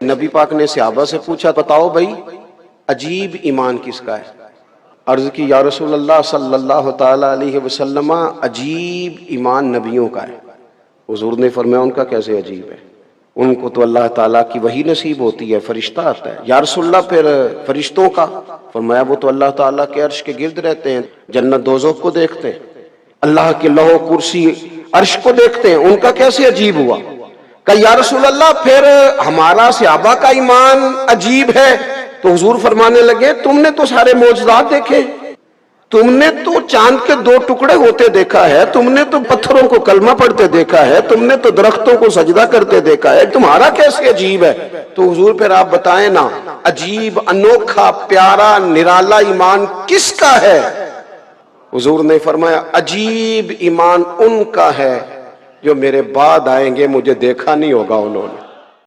नबी पाक ने सहाबा से पूछा, बताओ भाई अजीब ईमान किसका है? अर्ज की, या रसूल अल्लाह सल्लल्लाहु ताला अलैहि वसल्लम, अजीब ईमान नबियों का है। हुजूर ने फरमाया, उनका कैसे अजीब है? उनको तो अल्लाह ताला की वही नसीब होती है, फरिश्ता आता है। या रसूल अल्लाह, फिर फरिश्तों का? फरमाया, वो तो अल्लाह ताला के अर्श के गिर्द रहते हैं, जन्नत दोज़ख को देखते हैं, अल्लाह के लौह कुर्सी अर्श को देखते हैं, उनका कैसे अजीब हुआ? कहा, या रसूल अल्लाह, फिर हमारा सहाबा का ईमान अजीब है। तो हुजूर फरमाने लगे, तुमने तो सारे मौजूदात देखे, तुमने तो चांद के दो टुकड़े होते देखा है, तुमने तो पत्थरों को कलमा पढ़ते देखा है, तुमने तो दरख्तों को सजदा करते देखा है, तुम्हारा कैसे अजीब है? तो हुजूर फिर आप बताएं ना, अजीब, अनोखा, प्यारा, निराला ईमान किसका है? हुजूर ने फरमाया, अजीब ईमान उनका है जो मेरे बाद आएंगे, मुझे देखा नहीं होगा उन्होंने।